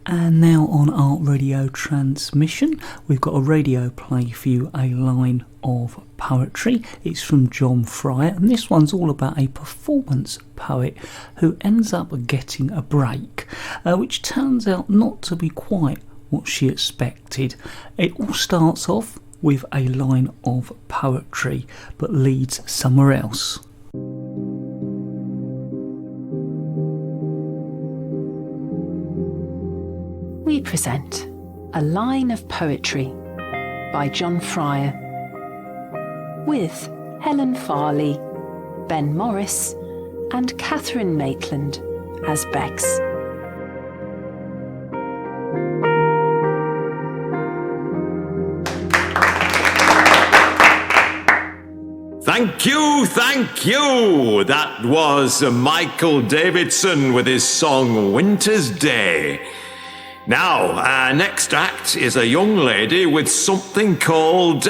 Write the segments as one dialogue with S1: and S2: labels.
S1: And now on our radio transmission, we've got a radio play for you, a line of poetry. It's from John Fryer, and this one's all about a performance poet who ends up getting a break, which turns out not to be quite what she expected. It all starts off with a line of poetry, but leads somewhere else.
S2: We present A Line of Poetry by John Fryer, with Helen Farley, Ben Morris and Catherine Maitland as Bex.
S3: Thank you. That was Michael Davidson with his song Winter's Day. Now, next act is a young lady with something called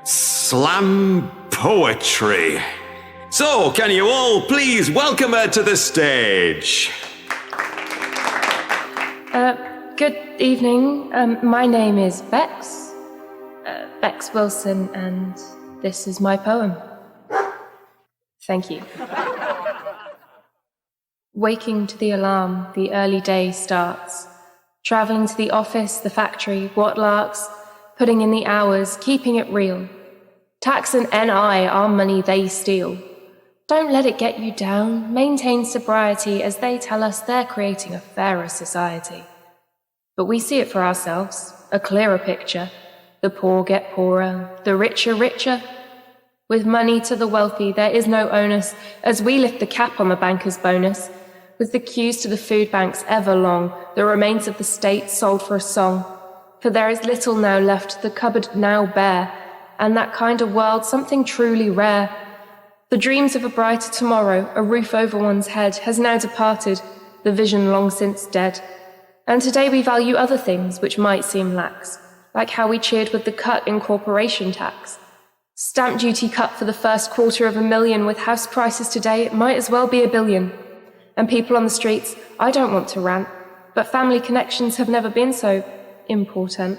S3: slam poetry. So, can you all please welcome her to the stage?
S4: Good evening. My name is Bex. Bex Wilson, and this is my poem. Thank you. Waking to the alarm, the early day starts. Travelling to the office, the factory, what larks, putting in the hours, keeping it real. Tax and NI, our money they steal. Don't let it get you down. Maintain sobriety as they tell us they're creating a fairer society. But we see it for ourselves, a clearer picture. The poor get poorer, the richer richer. With money to the wealthy, there is no onus, as we lift the cap on the banker's bonus. With the queues to the food banks ever long, the remains of the state sold for a song. For there is little now left, the cupboard now bare, and that kind of world something truly rare. The dreams of a brighter tomorrow, a roof over one's head, has now departed, the vision long since dead. And today we value other things which might seem lax, like how we cheered with the cut in corporation tax. Stamp duty cut for the first $250,000, with house prices today, it might as well be $1 billion. And people on the streets, I don't want to rant, but family connections have never been so important.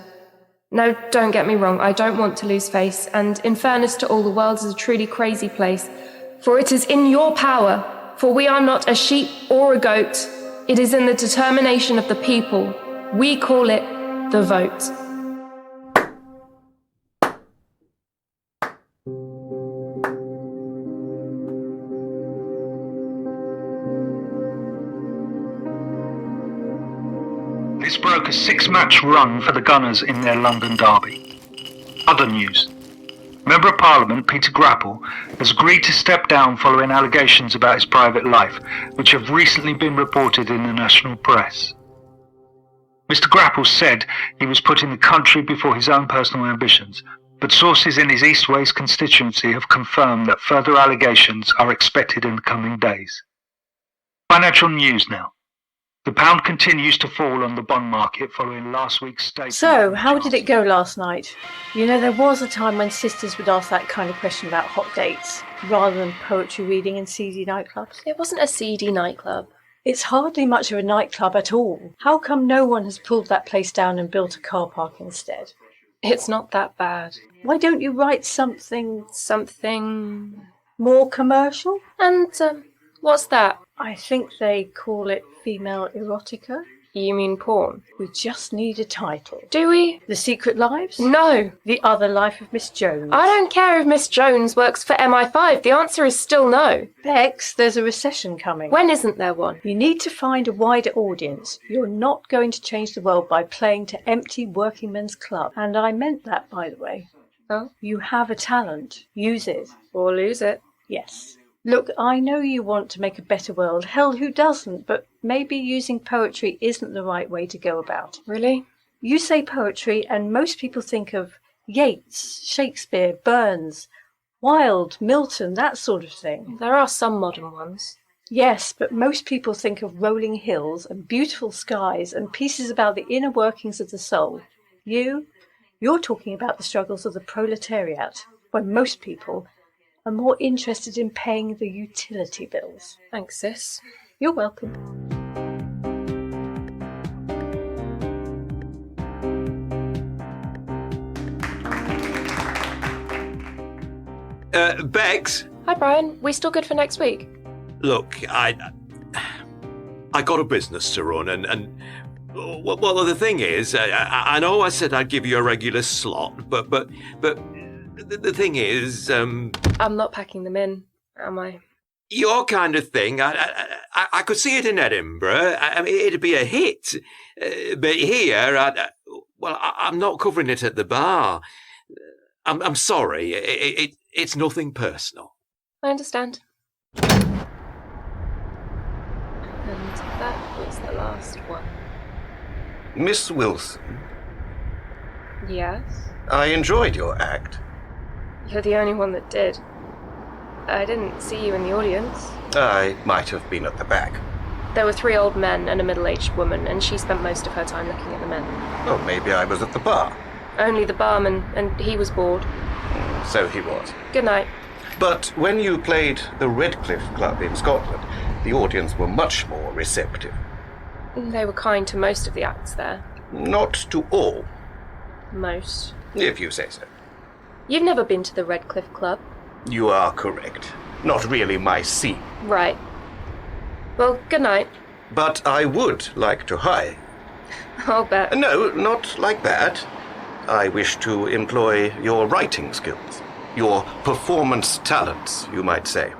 S4: No, don't get me wrong, I don't want to lose face, and in fairness to all, the world is a truly crazy place. For it is in your power, for we are not a sheep or a goat. It is in the determination of the people. We call it the vote.
S5: This broke a 6-match run for the Gunners in their London derby. Other news. Member of Parliament Peter Grapple has agreed to step down following allegations about his private life, which have recently been reported in the national press. Mr. Grapple said he was putting the country before his own personal ambitions, but sources in his East Wales constituency have confirmed that further allegations are expected in the coming days. Financial news now. The pound continues to fall on the bond market following last week's statement.
S6: So, how did it go last night? You know, there was a time when sisters would ask that kind of question about hot dates, rather than poetry reading in seedy nightclubs.
S4: It wasn't a seedy nightclub.
S6: It's hardly much of a nightclub at all. How come no one has pulled that place down and built a car park instead?
S4: It's not that bad.
S6: Why don't you write something more commercial?
S4: And, what's that?
S6: I think they call it female erotica.
S4: You mean porn?
S6: We just need a title.
S4: Do we?
S6: The Secret Lives?
S4: No.
S6: The Other Life of Miss Jones?
S4: I don't care if Miss Jones works for MI5. The answer is still no.
S6: Bex, there's a recession coming.
S4: When isn't there one?
S6: You need to find a wider audience. You're not going to change the world by playing to empty working men's club. And I meant that, by the way.
S4: Oh?
S6: You have a talent. Use it.
S4: Or lose it.
S6: Yes. Look, I know you want to make a better world. Hell, who doesn't? But maybe using poetry isn't the right way to go about it.
S4: Really?
S6: You say poetry, and most people think of Yeats, Shakespeare, Burns, Wilde, Milton, that sort of thing.
S4: There are some modern ones.
S6: Yes, but most people think of rolling hills and beautiful skies and pieces about the inner workings of the soul. You're talking about the struggles of the proletariat, when most people are more interested in paying the utility bills.
S4: Thanks, sis.
S6: You're welcome.
S3: Bex?
S4: Hi, Brian. We still good for next week?
S3: Look, I got a business to run, and well, the thing is, I know I said I'd give you a regular slot, but the thing is,
S4: I'm not packing them in, am I?
S3: your kind of thing, I could see it in Edinburgh. I mean, it'd be a hit, but here, I'm not covering it at the bar. I'm sorry. It's nothing personal.
S4: I understand. And that was the last one.
S7: Miss Wilson,
S4: Yes?
S7: I enjoyed your act.
S4: You're the only one that did. I didn't see you in the audience.
S7: I might have been at the back.
S4: There were 3 old men and a middle-aged woman, and she spent most of her time looking at the men.
S7: Oh, maybe I was at the bar.
S4: Only the barman, and he was bored.
S7: So he was.
S4: Good night.
S7: But when you played the Redcliffe Club in Scotland, the audience were much more receptive.
S4: They were kind to most of the acts there.
S7: Not to all,
S4: Most.
S7: if you say so.
S4: You've never been to the Redcliffe Club?
S7: You are correct. Not really my scene.
S4: Right. Well, good night.
S7: But I would like to hire you.
S4: I'll bet.
S7: No, not like that. I wish to employ your writing skills. Your performance talents, you might say.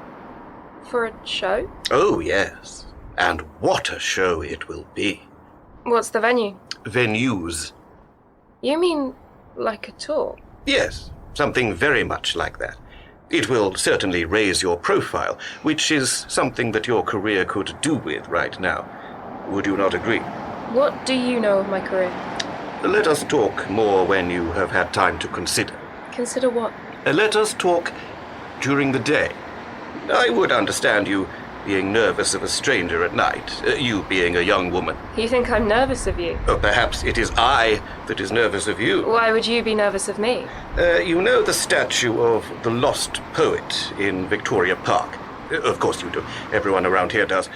S4: For a show?
S7: Oh, yes. And what a show it will be.
S4: What's the venue?
S7: Venues.
S4: You mean like a tour?
S7: Yes, something very much like that. It will certainly raise your profile, which is something that your career could do with right now. Would you not agree?
S4: What do you know of my career?
S7: Let us talk more when you have had time to consider.
S4: Consider what?
S7: Let us talk during the day. I would understand you being nervous of a stranger at night, you being a young woman.
S4: You think I'm nervous of you?
S7: Or perhaps it is I that is nervous of you.
S4: Why would you be nervous of me?
S7: You know the statue of the lost poet in Victoria Park? Of course you do. Everyone around here does.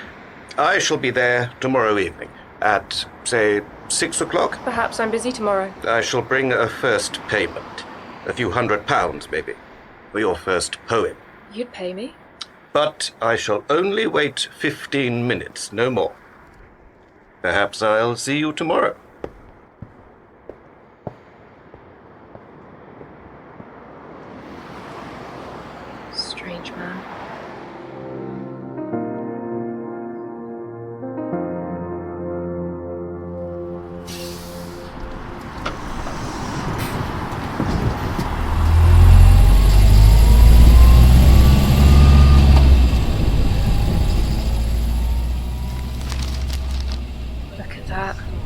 S7: I shall be there tomorrow evening at, say, 6 o'clock.
S4: Perhaps I'm busy tomorrow.
S7: I shall bring a first payment. A few £100, maybe, for your first poem.
S4: You'd pay me?
S7: But I shall only wait 15 minutes, no more. Perhaps I'll see you tomorrow.
S4: Strange man.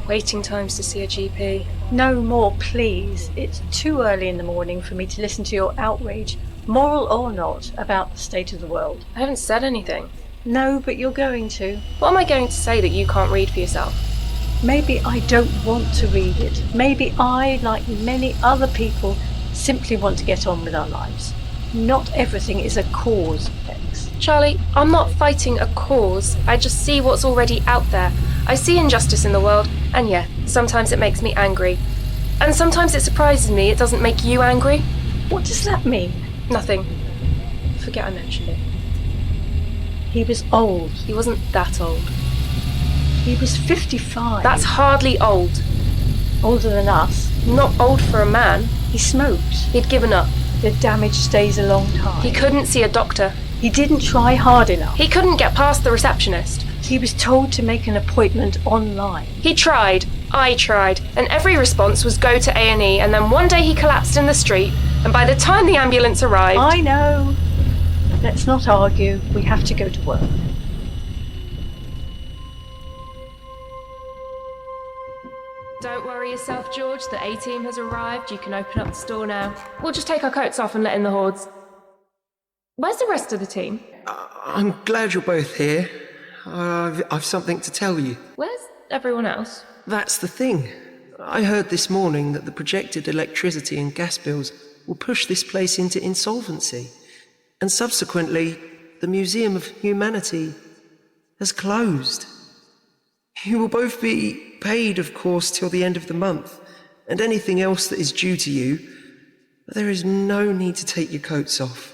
S4: Waiting times to see a GP.
S6: No more, please. It's too early in the morning for me to listen to your outrage, moral or not, about the state of the world.
S4: I haven't said anything.
S6: No, but you're going to.
S4: What am I going to say that you can't read for yourself?
S6: Maybe I don't want to read it. Maybe I, like many other people, simply want to get on with our lives. Not everything is a cause, Bex.
S4: Charlie, I'm not fighting a cause. I just see what's already out there. I see injustice in the world, and yeah, sometimes it makes me angry. And sometimes it surprises me it doesn't make you angry.
S6: What does that mean?
S4: Nothing. Forget I mentioned it.
S6: He was old.
S4: He wasn't that old.
S6: He was 55.
S4: That's hardly old.
S6: Older than us.
S4: Not old for a man.
S6: He smoked.
S4: He'd given up.
S6: The damage stays a long time.
S4: He couldn't see a doctor.
S6: He didn't try hard enough.
S4: He couldn't get past the receptionist.
S6: He was told to make an appointment online.
S4: He tried. I tried. And every response was go to A&E, and then one day he collapsed in the street, and by the time the ambulance arrived...
S6: I know. Let's not argue. We have to go to work.
S4: Don't worry yourself, George. The A-team has arrived. You can open up the store now. We'll just take our coats off and let in the hordes. Where's the rest of the team?
S8: I'm glad you're both here. I've something to tell you.
S4: Where's everyone else?
S8: That's the thing. I heard this morning that the projected electricity and gas bills will push this place into insolvency. And subsequently, the Museum of Humanity has closed. You will both be paid, of course, till the end of the month, and anything else that is due to you. But there is no need to take your coats off.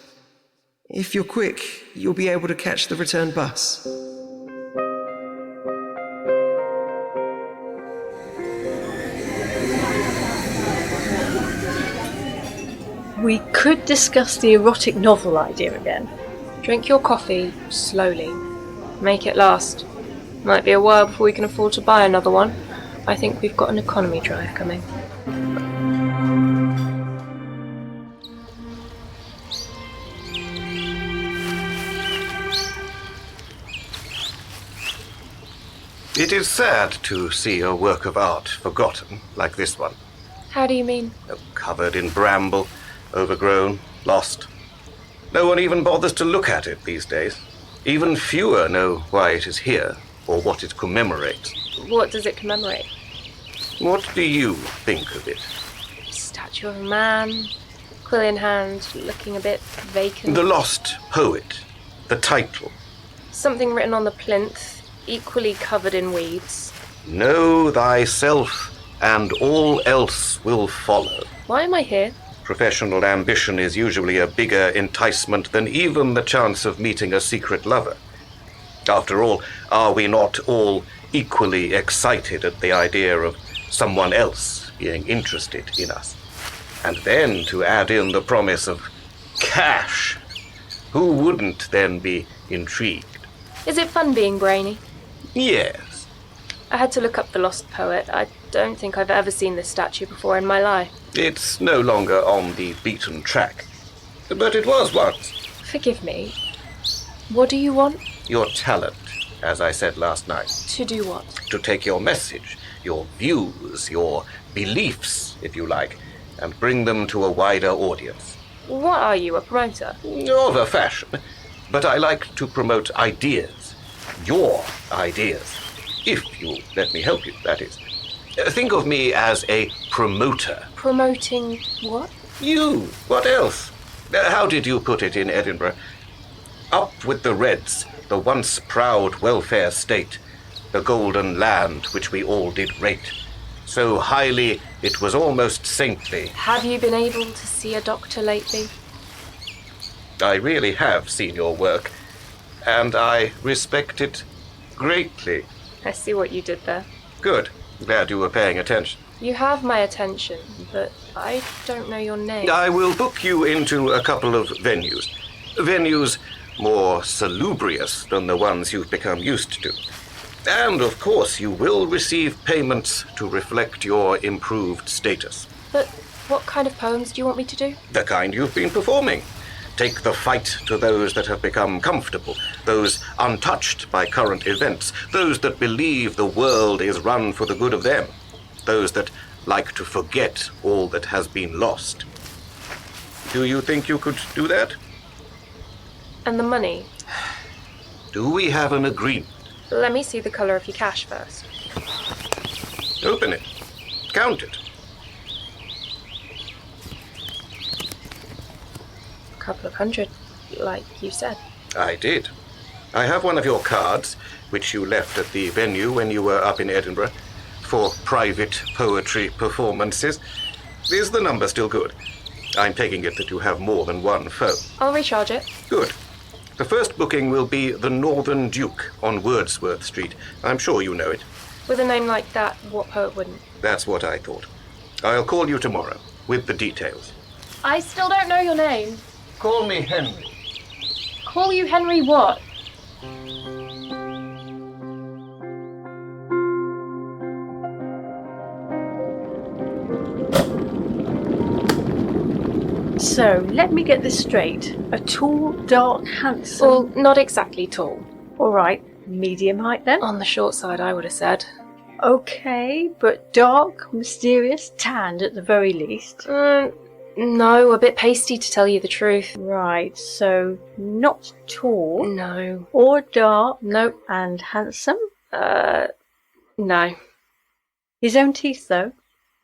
S8: If you're quick, you'll be able to catch the return bus.
S6: We could discuss the erotic novel idea again.
S4: Drink your coffee slowly. Make it last. Might be a while before we can afford to buy another one. I think we've got an economy drive coming.
S7: It is sad to see a work of art forgotten, like this one.
S4: How do you mean?
S7: Covered in bramble, overgrown, lost. No one even bothers to look at it these days. Even fewer know why it is here, or what it commemorates.
S4: What does it commemorate?
S7: What do you think of it?
S4: Statue of a man, quill in hand, looking a bit vacant.
S7: The Lost Poet. The title.
S4: Something written on the plinth, equally covered in weeds.
S7: Know thyself, and all else will follow.
S4: Why am I here?
S7: Professional ambition is usually a bigger enticement than even the chance of meeting a secret lover. After all, are we not all equally excited at the idea of someone else being interested in us? And then to add in the promise of cash. Who wouldn't then be intrigued?
S4: Is it fun being brainy?
S7: Yes.
S4: I had to look up the Lost Poet. I don't think I've ever seen this statue before in my life.
S7: It's no longer on the beaten track. But it was once.
S4: Forgive me. What do you want?
S7: Your talent, as I said last night.
S4: To do what?
S7: To take your message, your views, your beliefs, if you like, and bring them to a wider audience.
S4: What are you, a promoter?
S7: Of a fashion. But I like to promote ideas. Your ideas. If you'll let me help you, that is. Think of me as a promoter.
S4: Promoting what?
S7: You. What else? How did you put it in Edinburgh? Up with the Reds, the once proud welfare state, the golden land which we all did rate. So highly it was almost saintly.
S4: Have you been able to see a doctor lately?
S7: I really have seen your work, and I respect it greatly.
S4: I see what you did there.
S7: Good. Glad you were paying attention.
S4: You have my attention, but I don't know your name.
S7: I will book you into a couple of venues. Venues more salubrious than the ones you've become used to. And, of course, you will receive payments to reflect your improved status.
S4: But what kind of poems do you want me to do?
S7: The kind you've been performing. Take the fight to those that have become comfortable, those untouched by current events, those that believe the world is run for the good of them, those that like to forget all that has been lost. Do you think you could do that?
S4: And the money?
S7: Do we have an agreement?
S4: Let me see the colour of your cash first.
S7: Open it. Count it.
S4: A couple of hundred, like you said.
S7: I did. I have one of your cards, which you left at the venue when you were up in Edinburgh, for private poetry performances. Is the number still good? I'm taking it that you have more than one phone.
S4: I'll recharge it.
S7: Good. The first booking will be the Northern Duke on Wordsworth Street. I'm sure you know it.
S4: With a name like that, what poet wouldn't?
S7: That's what I thought. I'll call you tomorrow, with the details.
S4: I still don't know your name.
S7: Call me Henry.
S4: Call you Henry what?
S6: So, let me get this straight. A tall, dark, handsome...
S4: Well, not exactly tall.
S6: Alright, medium height then?
S4: On the short side, I would have said.
S6: Okay, but dark, mysterious, tanned at the very least.
S4: No, a bit pasty to tell you the truth.
S6: Right, so not tall.
S4: No.
S6: Or dark.
S4: Nope.
S6: And handsome?
S4: No.
S6: His own teeth, though?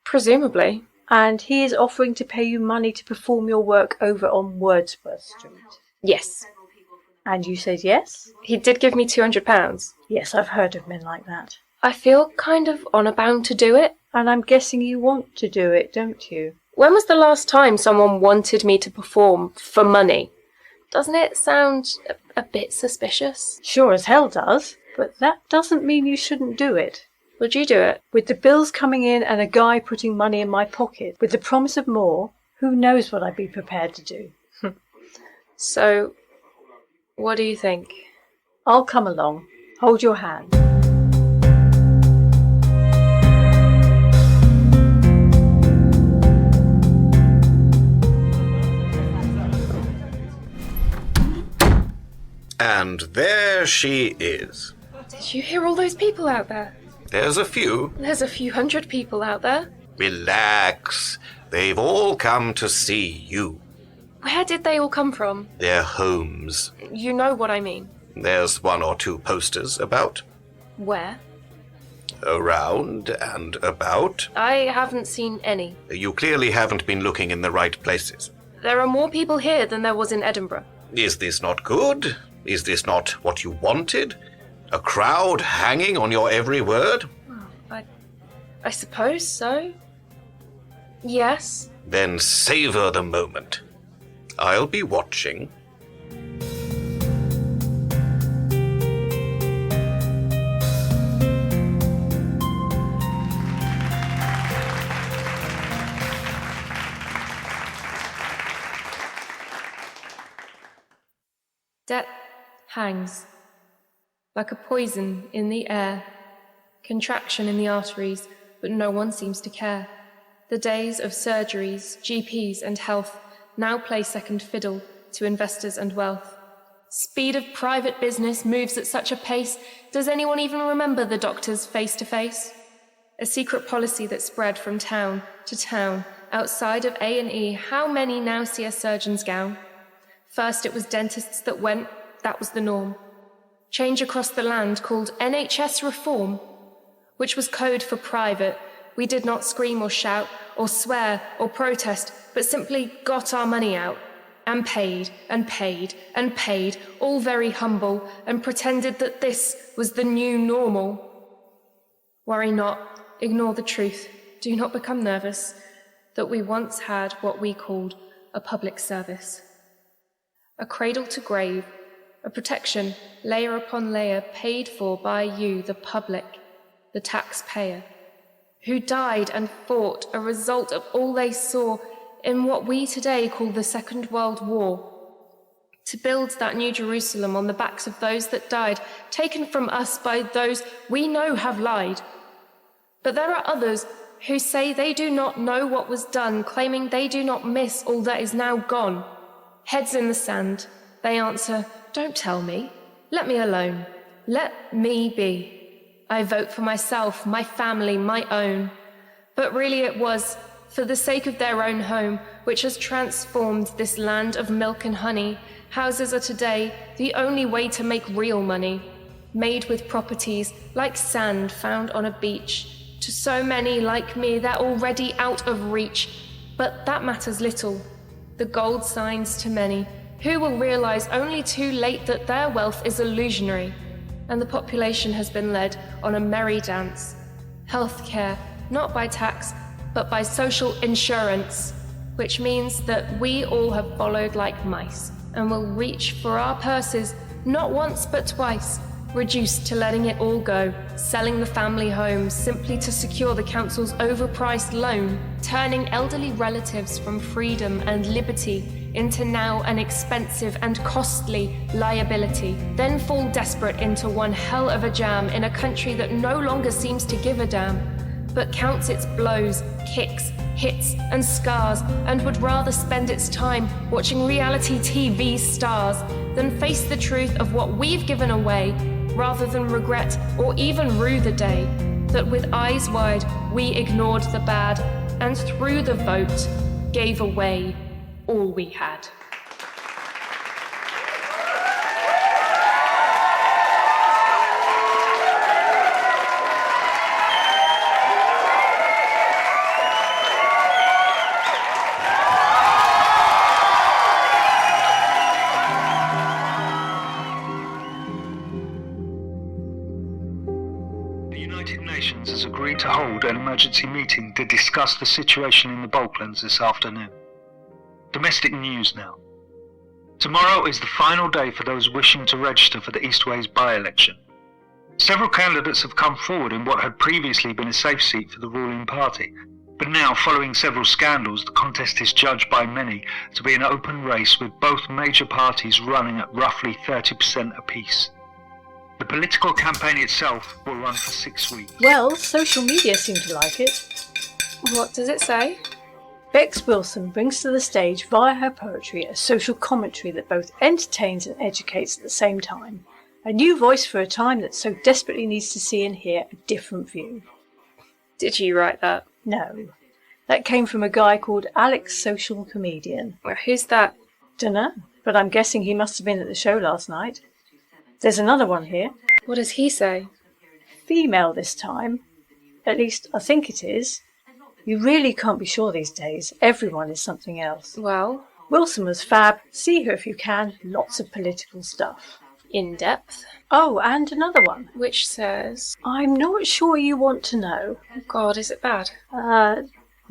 S4: Presumably.
S6: And he is offering to pay you money to perform your work over on Wordsworth Street?
S4: Yes.
S6: And you said yes?
S4: He did give me £200.
S6: Yes, I've heard of men like that.
S4: I feel kind of honour bound to do it.
S6: And I'm guessing you want to do it, don't you?
S4: When was the last time someone wanted me to perform for money? Doesn't it sound a bit suspicious?
S6: Sure as hell does, but that doesn't mean you shouldn't do it.
S4: Would you do it?
S6: With the bills coming in and a guy putting money in my pocket, with the promise of more, who knows what I'd be prepared to do.
S4: So, what do you think?
S6: I'll come along. Hold your hand.
S7: And there she is.
S4: Did you hear all those people out there?
S7: There's a few.
S4: There's a few hundred people out there.
S7: Relax. They've all come to see you.
S4: Where did they all come from?
S7: Their homes.
S4: You know what I mean.
S7: There's 1 or 2 posters about.
S4: Where?
S7: Around and about.
S4: I haven't seen any.
S7: You clearly haven't been looking in the right places.
S4: There are more people here than there was in Edinburgh.
S7: Is this not good? Is this not what you wanted? A crowd hanging on your every word?
S4: I suppose so. Yes.
S7: Then savor the moment. I'll be watching.
S4: Death hangs like a poison in the air, contraction in the arteries, but no one seems to care. The days of surgeries, GPs and health now play second fiddle to investors and wealth. Speed of private business moves at such a pace, does anyone even remember the doctors face to face? A secret policy that spread from town to town, outside of A&E, how many now see a surgeon's gown? First it was dentists that went, that was the norm. Change across the land called NHS reform, which was code for private. We did not scream or shout or swear or protest, but simply got our money out and paid and paid and paid, all very humble, and pretended that this was the new normal. Worry not, ignore the truth, do not become nervous, that we once had what we called a public service. A cradle to grave, a protection, layer upon layer, paid for by you, the public, the taxpayer, who died and fought, a result of all they saw in what we today call the Second World War, to build that new Jerusalem on the backs of those that died, taken from us by those we know have lied. But there are others who say they do not know what was done, claiming they do not miss all that is now gone. Heads in the sand, they answer, don't tell me, let me alone, let me be. I vote for myself, my family, my own. But really it was for the sake of their own home, which has transformed this land of milk and honey. Houses are today the only way to make real money, made with properties like sand found on a beach. To so many like me, they're already out of reach, but that matters little. The gold signs to many, who will realize only too late that their wealth is illusionary, and the population has been led on a merry dance. Healthcare, not by tax, but by social insurance, which means that we all have followed like mice, and will reach for our purses not once but twice, reduced to letting it all go, selling the family home simply to secure the council's overpriced loan, turning elderly relatives from freedom and liberty into now an expensive and costly liability, then fall desperate into one hell of a jam in a country that no longer seems to give a damn, but counts its blows, kicks, hits and scars, and would rather spend its time watching reality TV stars than face the truth of what we've given away, rather than regret or even rue the day that with eyes wide we ignored the bad and through the vote gave away all we had.
S5: The United Nations has agreed to hold an emergency meeting to discuss the situation in the Balkans this afternoon. Domestic news now. Tomorrow is the final day for those wishing to register for the Eastways by-election. Several candidates have come forward in what had previously been a safe seat for the ruling party, but now, following several scandals, the contest is judged by many to be an open race with both major parties running at roughly 30% apiece. The political campaign itself will run for 6 weeks.
S6: Well, social media seem to like it.
S4: What does it say?
S6: Bex Wilson brings to the stage via her poetry a social commentary that both entertains and educates at the same time. A new voice for a time that so desperately needs to see and hear a different view.
S4: Did you write that?
S6: No. That came from a guy called Alex Social Comedian.
S4: Well, who's that?
S6: Dunno, but I'm guessing he must have been at the show last night. There's another one here.
S4: What does he say?
S6: Female this time. At least, I think it is. You really can't be sure these days. Everyone is something else.
S4: Well,
S6: Wilson was fab. See her if you can. Lots of political stuff.
S4: in depth.
S6: Oh, and another one.
S4: Which says...
S6: I'm not sure you want to know.
S4: Oh God, is it bad?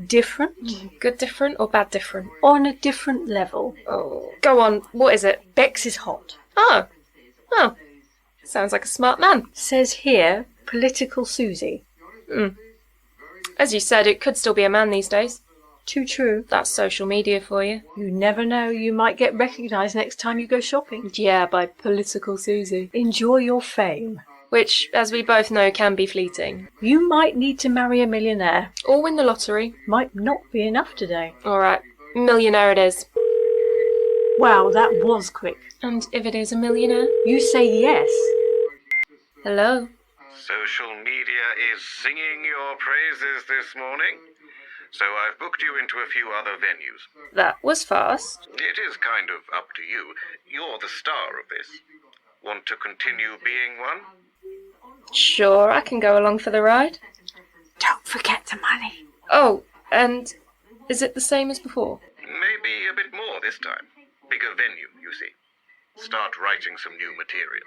S6: Different?
S4: Good different or bad different?
S6: On a different level.
S4: Oh, go on. What is it?
S6: Bex is hot.
S4: Oh. Sounds like a smart man.
S6: Says here, political Susie.
S4: As you said, it could still be a man these days.
S6: Too true.
S4: That's social media for you.
S6: You never know, you might get recognised next time you go shopping.
S4: Yeah, by political Susie.
S6: Enjoy your fame.
S4: Which, as we both know, can be fleeting.
S6: You might need to marry a millionaire.
S4: Or win the lottery.
S6: Might not be enough today.
S4: Alright, millionaire it is.
S6: Wow, that was quick.
S4: And if it is a millionaire?
S6: You say yes.
S4: Hello?
S7: Social media is singing your praises this morning, so I've booked you into a few other venues.
S4: That was fast.
S7: It is kind of up to you. You're the star of this. Want to continue being one?
S4: Sure, I can go along for the ride.
S6: Don't forget the money.
S4: Oh, and is it the same as before?
S7: Maybe a bit more this time. Bigger venue, you see. Start writing some new material.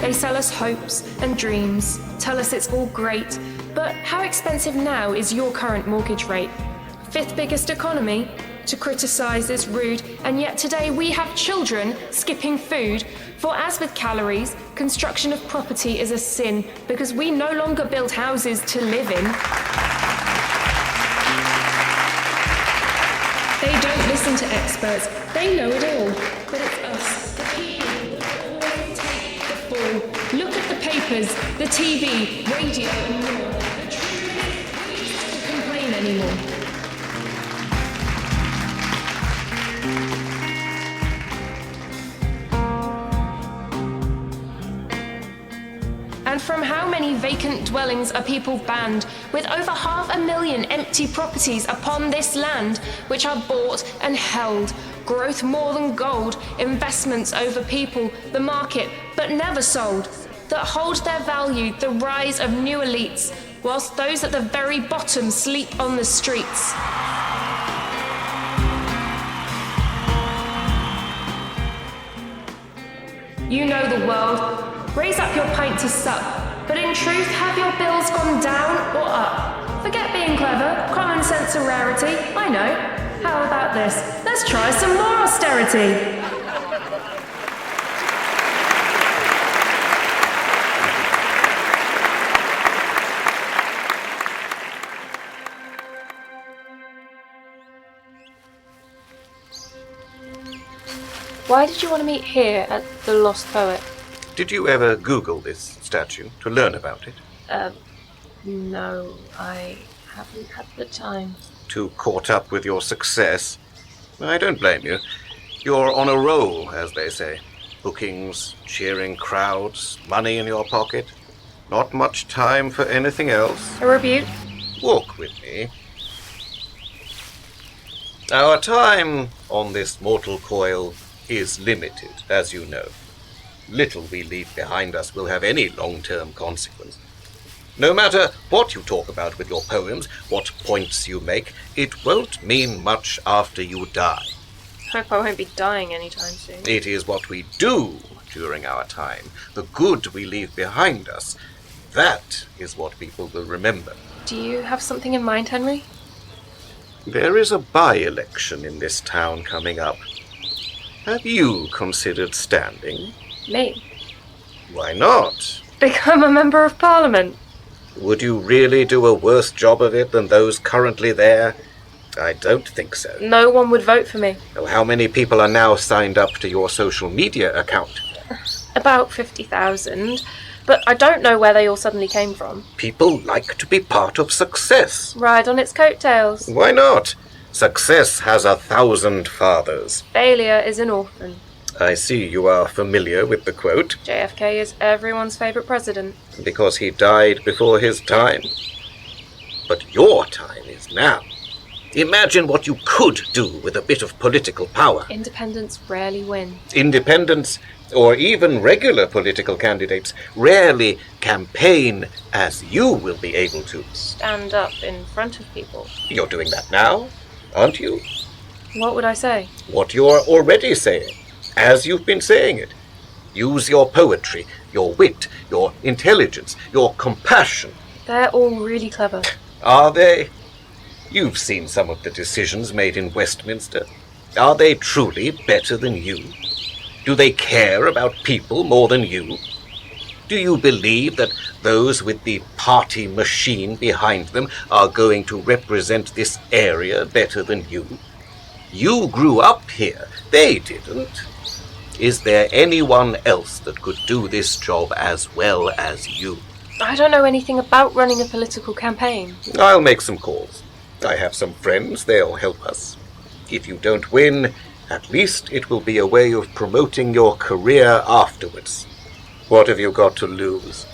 S4: They sell us hopes and dreams, tell us it's all great, but how expensive now is your current mortgage rate? Fifth biggest economy? To criticise is rude, and yet today we have children skipping food, for as with calories, construction of property is a sin, because we no longer build houses to live in. They don't listen to experts, they know it all, but it's us, the people, who always take the fall. Look at the papers, the TV, radio and more. The truth is, we just don't complain anymore. And from how many vacant dwellings are people banned, with over 500,000 empty properties upon this land, which are bought and held, growth more than gold, investments over people, the market, but never sold, that hold their value, the rise of new elites, whilst those at the very bottom sleep on the streets. You know the world. Raise up your pint to sup, but in truth, have your bills gone down or up? Forget being clever, common sense a rarity, I know. How about this? Let's try some more austerity. Why did you want to meet here at the Lost Poet?
S7: Did you ever Google this statue to learn about it?
S4: No, I haven't had the time.
S7: Too caught up with your success? I don't blame you. You're on a roll, as they say. Bookings, cheering crowds, money in your pocket. Not much time for anything else.
S4: A rebuke?
S7: Walk with me. Our time on this mortal coil is limited, as you know. Little we leave behind us will have any long-term consequence. No matter what you talk about with your poems, what points you make, it won't mean much after you die.
S4: Hope I won't be dying anytime soon.
S7: It is what we do during our time, the good we leave behind us. That is what people will remember.
S4: Do you have something in mind, Henry?
S7: There is a by-election in this town coming up. Have you considered standing?
S4: Me?
S7: Why not?
S4: Become a member of Parliament?
S7: Would you really do a worse job of it than those currently there? I don't think so.
S4: No one would vote for me.
S7: How many people are now signed up to your social media account?
S4: About 50,000, but I don't know where they all suddenly came from.
S7: People like to be part of success.
S4: Ride on its coattails.
S7: Why not? Success has 1,000 fathers.
S4: Failure is an orphan.
S7: I see you are familiar with the quote.
S4: JFK is everyone's favourite president.
S7: Because he died before his time. But your time is now. Imagine what you could do with a bit of political power.
S4: Independents rarely win.
S7: Independents, or even regular political candidates, rarely campaign as you will be able to.
S4: Stand up in front of people.
S7: You're doing that now, aren't you?
S4: What would I say?
S7: What you're already saying, as you've been saying it. Use your poetry, your wit, your intelligence, your compassion.
S4: They're all really clever.
S7: Are they? You've seen some of the decisions made in Westminster. Are they truly better than you? Do they care about people more than you? Do you believe that those with the party machine behind them are going to represent this area better than you? You grew up here. They didn't. Is there anyone else that could do this job as well as you?
S4: I don't know anything about running a political campaign.
S7: I'll make some calls. I have some friends. They'll help us. If you don't win, at least it will be a way of promoting your career afterwards. What have you got to lose?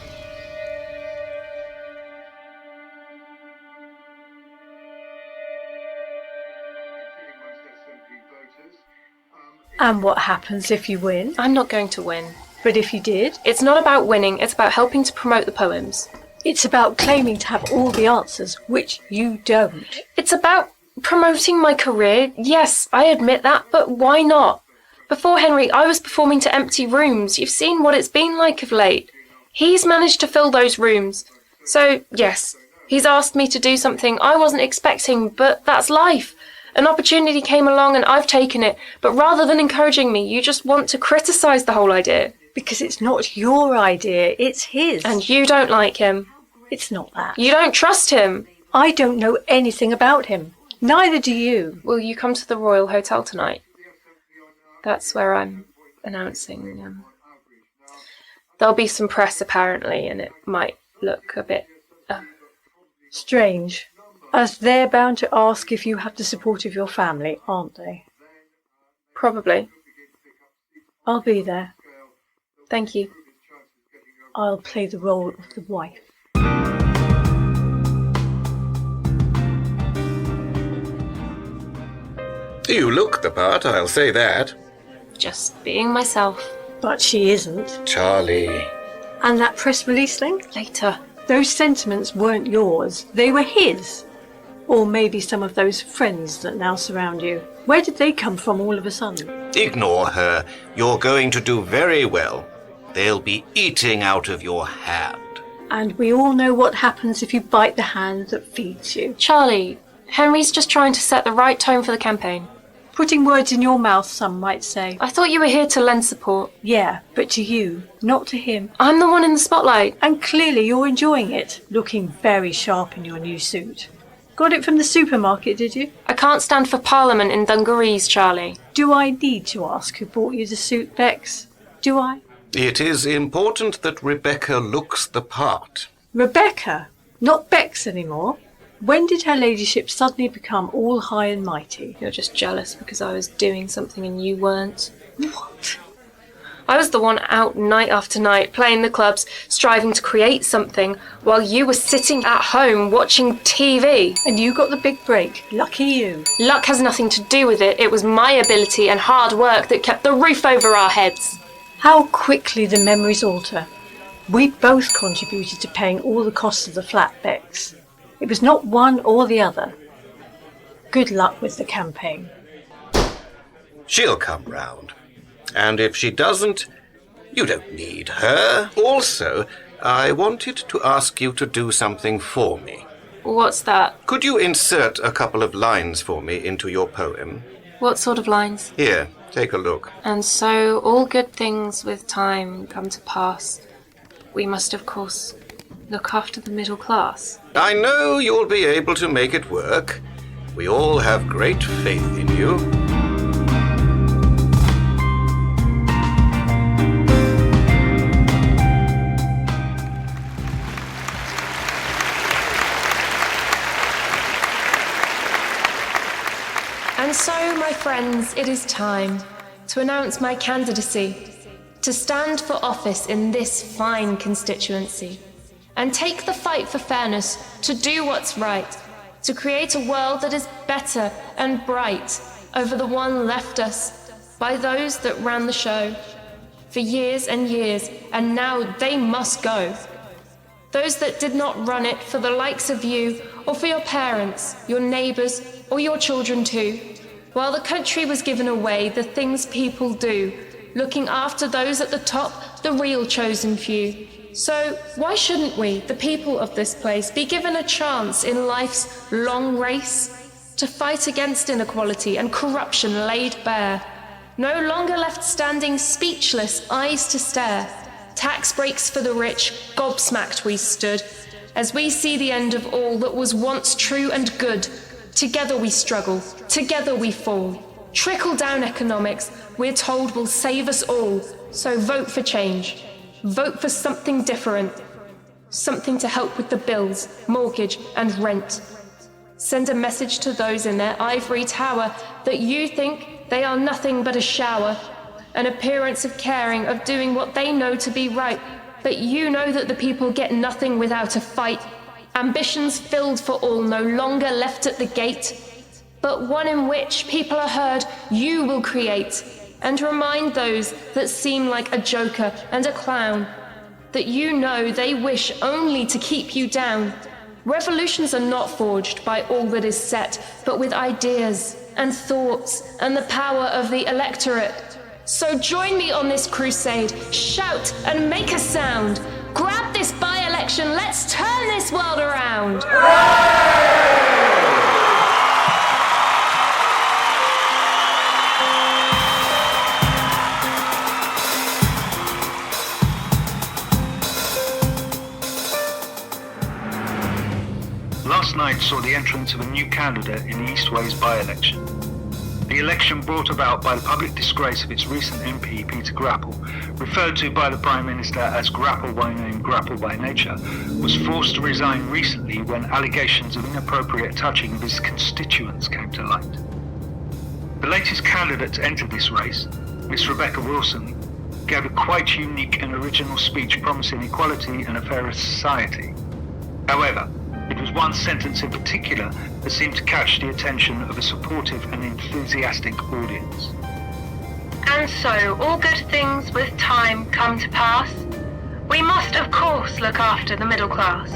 S6: And what happens if you win?
S4: I'm not going to win.
S6: But if you did?
S4: It's not about winning, it's about helping to promote the poems.
S6: It's about claiming to have all the answers, which you don't.
S4: It's about promoting my career. Yes, I admit that, but why not? Before Henry, I was performing to empty rooms. You've seen what it's been like of late. He's managed to fill those rooms. So, yes, he's asked me to do something I wasn't expecting, but that's life. An opportunity came along and I've taken it, but rather than encouraging me, you just want to criticise the whole idea.
S6: Because it's not your idea, it's his.
S4: And you don't like him.
S6: It's not that.
S4: You don't trust him.
S6: I don't know anything about him. Neither do you.
S4: Will you come to the Royal Hotel tonight? That's where I'm announcing. There'll be some press apparently, and it might look a bit
S6: strange. As they're bound to ask if you have the support of your family, aren't they?
S4: Probably.
S6: I'll be there.
S4: Thank you.
S6: I'll play the role of the wife.
S7: You look the part, I'll say that.
S4: Just being myself.
S6: But she isn't.
S7: Charlie.
S6: And that press release thing?
S4: Later.
S6: Those sentiments weren't yours. They were his. Or maybe some of those friends that now surround you. Where did they come from all of a sudden?
S7: Ignore her. You're going to do very well. They'll be eating out of your hand.
S6: And we all know what happens if you bite the hand that feeds you.
S4: Charlie, Henry's just trying to set the right tone for the campaign.
S6: Putting words in your mouth, some might say.
S4: I thought you were here to lend support.
S6: Yeah, but to you, not to him.
S4: I'm the one in the spotlight.
S6: And clearly you're enjoying it, looking very sharp in your new suit. Got it from the supermarket, did you?
S4: I can't stand for Parliament in dungarees, Charlie.
S6: Do I need to ask who bought you the suit, Bex? Do I?
S7: It is important that Rebecca looks the part.
S6: Rebecca? Not Bex anymore? When did her ladyship suddenly become all high and mighty?
S4: You're just jealous because I was doing something and you weren't.
S6: What?
S4: I was the one out night after night, playing the clubs, striving to create something, while you were sitting at home watching TV.
S6: And you got the big break. Lucky you.
S4: Luck has nothing to do with it. It was my ability and hard work that kept the roof over our heads.
S6: How quickly the memories alter. We both contributed to paying all the costs of the flat, Bex. It was not one or the other. Good luck with the campaign.
S7: She'll come round. And if she doesn't, you don't need her. Also, I wanted to ask you to do something for me.
S4: What's that?
S7: Could you insert a couple of lines for me into your poem?
S4: What sort of lines?
S7: Here, take a look.
S4: And so all good things with time come to pass. We must, of course, look after the middle class.
S7: I know you'll be able to make it work. We all have great faith in you.
S4: And so, my friends, it is time to announce my candidacy to stand for office in this fine constituency and take the fight for fairness to do what's right, to create a world that is better and bright over the one left us by those that ran the show for years and years, and now they must go. Those that did not run it for the likes of you or for your parents, your neighbours, or your children too, while the country was given away the things people do, looking after those at the top, the real chosen few. So why shouldn't we, the people of this place, be given a chance in life's long race to fight against inequality and corruption laid bare? No longer left standing speechless, eyes to stare. Tax breaks for the rich, gobsmacked we stood, as we see the end of all that was once true and good. Together we struggle, together we fall. Trickle-down economics, we're told, will save us all. So vote for change. Vote for something different. Something to help with the bills, mortgage, and rent. Send a message to those in their ivory tower that you think they are nothing but a shower, an appearance of caring, of doing what they know to be right, but you know that the people get nothing without a fight. Ambitions filled for all, no longer left at the gate, but one in which people are heard, you will create, and remind those that seem like a joker and a clown, that you know they wish only to keep you down. Revolutions are not forged by all that is set, but with ideas and thoughts and the power of the electorate. So join me on this crusade, shout and make a sound. Grab this by-election, let's turn this world around.
S5: Last night saw the entrance of a new candidate in the East Wales by-election. The election brought about by the public disgrace of its recent MP, Peter Grapple, referred to by the Prime Minister as Grapple by name, Grapple by nature, was forced to resign recently when allegations of inappropriate touching of his constituents came to light. The latest candidate to enter this race, Miss Rebecca Wilson, gave a quite unique and original speech promising equality and a fairer society. However, it was one sentence in particular that seemed to catch the attention of a supportive and enthusiastic audience.
S4: And so all good things with time come to pass. We must, of course, look after the middle class.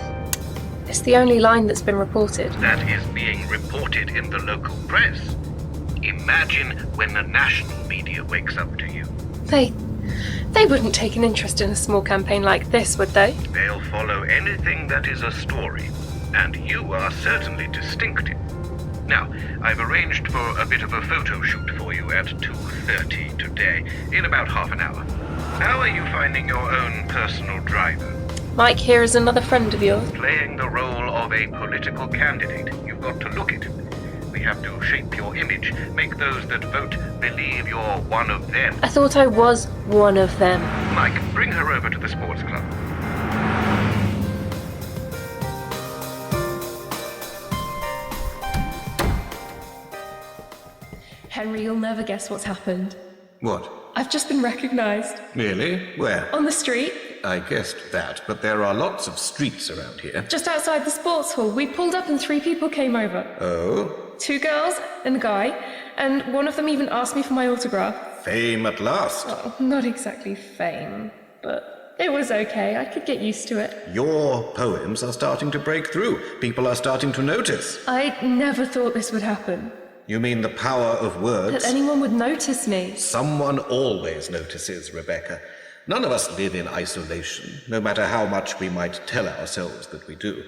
S4: It's the only line that's been reported.
S7: That is being reported in the local press. Imagine when the national media wakes up to you.
S4: They wouldn't take an interest in a small campaign like this, would they?
S7: They'll follow anything that is a story, and you are certainly distinctive. Now, I've arranged for a bit of a photo shoot for you at 2:30 today, in about half an hour. How are you finding your own personal driver?
S4: Mike here is another friend of yours.
S7: Playing the role of a political candidate. You've got to look it. We have to shape your image, make those that vote believe you're one of them.
S4: I thought I was one of them.
S7: Mike, bring her over to the sports club.
S4: Henry, you'll never guess what's happened.
S7: What?
S4: I've just been recognised.
S7: Really? Where?
S4: On the street,
S7: I guessed that, but there are lots of streets around here.
S4: just outside the sports hall. We pulled up and 3 people came over.
S7: Oh?
S4: 2 girls and a guy, and one of them even asked me for my autograph.
S7: Fame at last.
S4: Oh, not exactly fame, but it was okay. I could get used to it.
S7: Your poems are starting to break through. People are starting to notice.
S4: I never thought this would happen.
S7: You mean the power of words?
S4: That anyone would notice me.
S7: Someone always notices, Rebecca. None of us live in isolation, no matter how much we might tell ourselves that we do.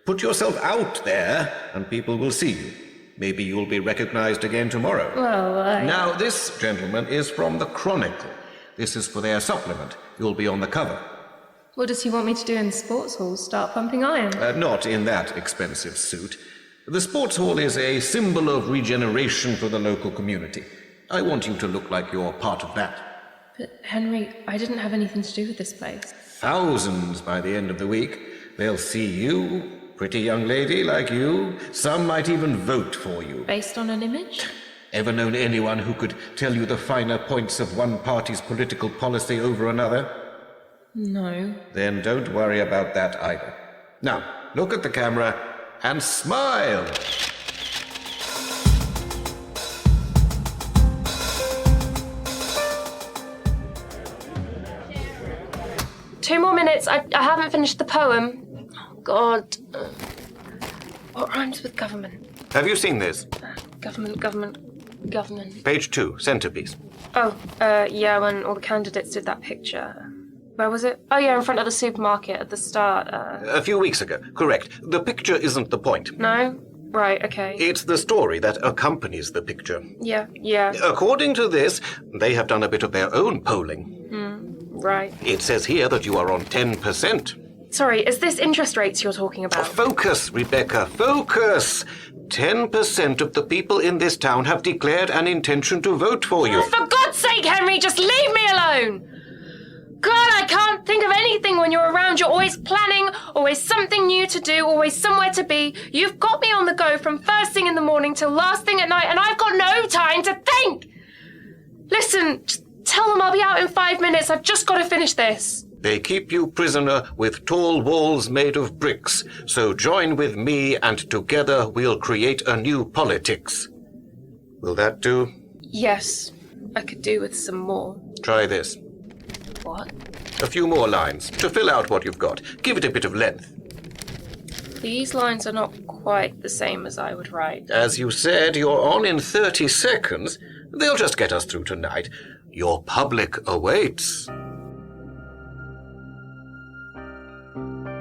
S7: Put yourself out there, and people will see you. Maybe you'll be recognized again tomorrow.
S4: Well,
S7: Now, this gentleman is from the Chronicle. This is for their supplement. You'll be on the cover.
S4: What does he want me to do in the sports hall? Start pumping iron?
S7: Not in that expensive suit. The sports hall is a symbol of regeneration for the local community. I want you to look like you're part of that.
S4: But, Henry, I didn't have anything to do with this place.
S7: Thousands by the end of the week. They'll see you, pretty young lady like you. Some might even vote for you.
S4: Based on an image?
S7: Ever known anyone who could tell you the finer points of one party's political policy over another?
S4: No.
S7: Then don't worry about that either. Now, look at the camera and smile.
S4: Two more minutes. I haven't finished the poem. Oh, God. What rhymes with government?
S7: Have you seen this?
S4: Government.
S7: Page 2, centerpiece.
S4: Oh, yeah, when all the candidates did that picture. Where was it? Oh, yeah, in front of the supermarket at the start.
S7: A few weeks ago, correct. The picture isn't the point.
S4: No? Right, okay.
S7: It's the story that accompanies the picture.
S4: Yeah.
S7: According to this, they have done a bit of their own polling.
S4: Right.
S7: It says here that you are on 10%.
S4: Sorry, is this interest rates you're talking about?
S7: Focus, Rebecca, focus! 10% of the people in this town have declared an intention to vote for you.
S4: Oh, for God's sake, Henry, just leave me alone! God, I can't think of anything when you're around. You're always planning, always something new to do, always somewhere to be. You've got me on the go from first thing in the morning till last thing at night, and I've got no time to think! Listen, just tell them I'll be out in 5 minutes. I've just got to finish this.
S7: They keep you prisoner with tall walls made of bricks. So join with me and together we'll create a new politics. Will that do?
S4: Yes, I could do with some more.
S7: Try this.
S4: What?
S7: A few more lines to fill out what you've got. Give it a bit of length.
S4: These lines are not quite the same as I would write.
S7: As you said, you're on in 30 seconds. They'll just get us through tonight. Your public awaits.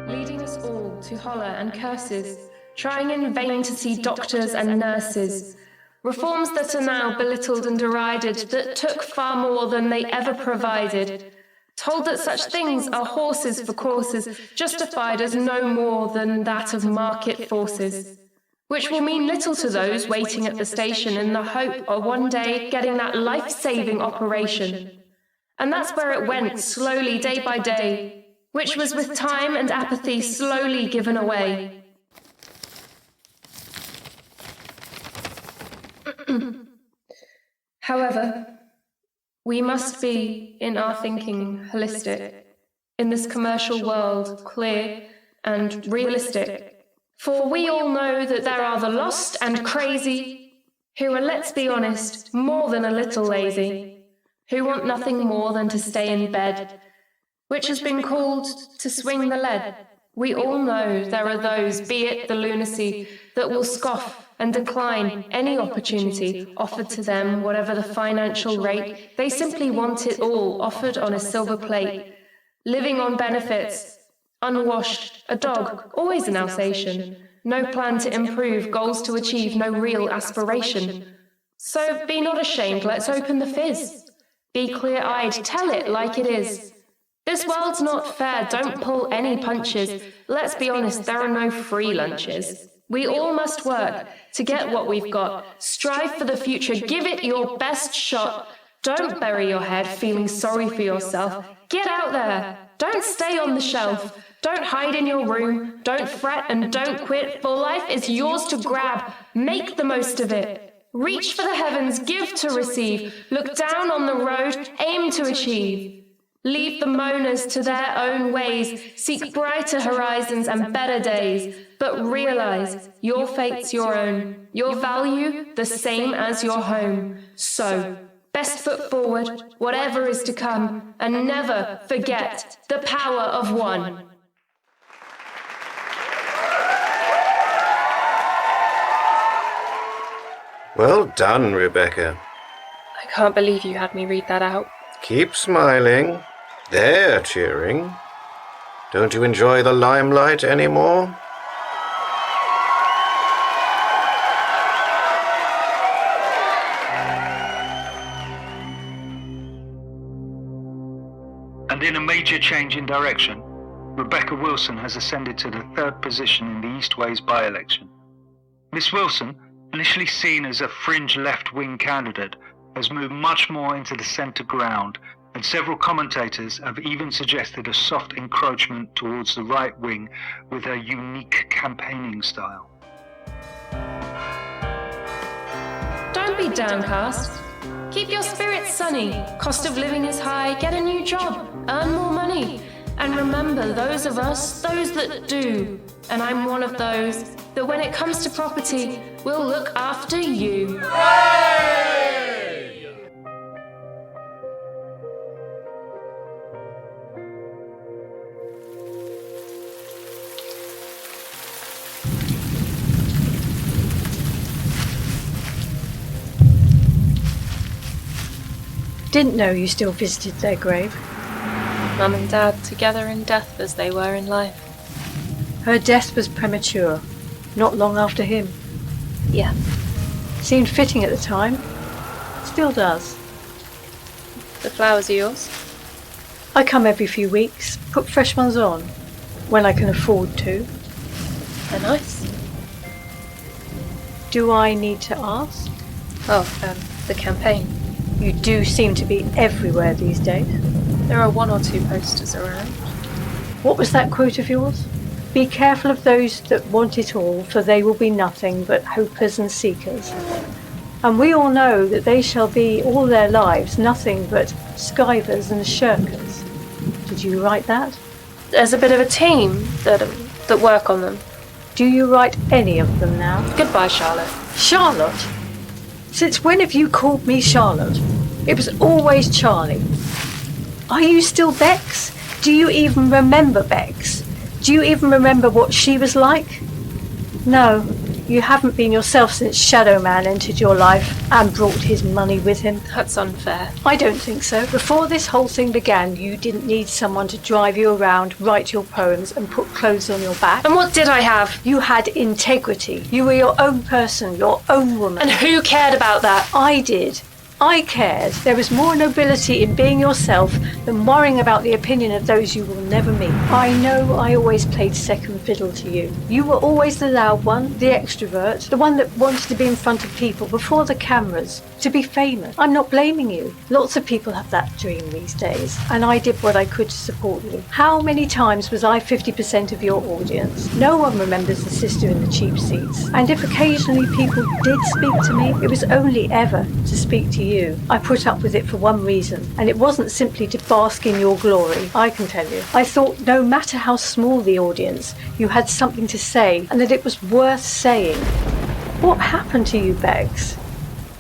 S4: Leading us all to horror and curses, trying in vain to see doctors and nurses. Reforms that are now belittled and derided, that took far more than they ever provided. Told that such things are horses for courses, justified as no more than that of market forces. Which will mean little to those waiting at the station in the hope of one day getting that life-saving operation. And that's where it went, slowly, day by day, which was with time and apathy slowly given away. However, we must be, in our thinking, holistic, in this commercial world, clear and realistic. For we all know that there are the lost and crazy, who are, let's be honest, more than a little lazy, who want nothing more than to stay in bed, which has been called to swing the lead. We all know there are those, be it the lunacy, that will scoff and decline any opportunity offered to them, whatever the financial rate. They simply want it all offered on a silver plate, living on benefits, unwashed, a dog, always an Alsatian, no plan to improve, goals to achieve, no real aspiration. So be not ashamed, let's open the fizz. Be clear-eyed, tell it like it is. This world's not fair, don't pull any punches. Let's be honest, there are no free lunches. We all must work to get what we've got. Strive for the future, give it your best shot. Don't bury your head feeling sorry for yourself. Get out there, don't stay on the shelf. Don't hide in your room, don't fret and don't quit, for life is yours to grab. Make the most of it. Reach for the heavens, give to receive. Look down on the road, aim to achieve. Leave the moaners to their own ways, seek brighter horizons and better days, but realize your fate's your own, your value the same as your home. So, best foot forward, whatever is to come, and never forget the power of one.
S7: Well done, Rebecca.
S4: I can't believe you had me read that out.
S7: Keep smiling. They're cheering. Don't you enjoy the limelight anymore?
S5: And in a major change in direction, Rebecca Wilson has ascended to the 3rd position in the East Wales by-election. Miss Wilson, initially seen as a fringe left-wing candidate, has moved much more into the centre ground, and several commentators have even suggested a soft encroachment towards the right wing with her unique campaigning style.
S4: Don't be downcast. Keep your spirits sunny. Cost of living is high. Get a new job. Earn more money. And remember, those of us, those that do, and I'm one of those, that when it comes to property, we'll look after you.
S6: Didn't know you still visited their grave.
S4: Mum and Dad together in death as they were in life.
S6: Her death was premature, not long after him.
S4: Yeah.
S6: Seemed fitting at the time. Still does.
S4: The flowers are yours?
S6: I come every few weeks, put fresh ones on, when I can afford to.
S4: They're nice.
S6: Do I need to ask?
S4: Oh, the campaign.
S6: You do seem to be everywhere these days.
S4: There are 1 or 2 posters around.
S6: What was that quote of yours? Be careful of those that want it all, for they will be nothing but hopers and seekers. And we all know that they shall be all their lives nothing but skivers and shirkers. Did you write that?
S4: There's a bit of a team that work on them.
S6: Do you write any of them now?
S4: Goodbye, Charlotte.
S6: Charlotte? Since when have you called me Charlotte? It was always Charlie. Are you still Bex? Do you even remember Bex? Do you even remember what she was like? No, you haven't been yourself since Shadow Man entered your life and brought his money with him.
S4: That's unfair.
S6: I don't think so. Before this whole thing began, you didn't need someone to drive you around, write your poems and put clothes on your back.
S4: And what did I have?
S6: You had integrity. You were your own person, your own woman.
S4: And who cared about that?
S6: I did. I cared. There was more nobility in being yourself than worrying about the opinion of those you will never meet. I know I always played second fiddle to you. You were always the loud one, the extrovert, the one that wanted to be in front of people, before the cameras, to be famous. I'm not blaming you. Lots of people have that dream these days, and I did what I could to support you. How many times was I 50% of your audience? No one remembers the sister in the cheap seats. And if occasionally people did speak to me, it was only ever to speak to you. I put up with it for one reason, and it wasn't simply to bask in your glory, I can tell you. I thought no matter how small the audience, you had something to say, and that it was worth saying. What happened to you, Bex?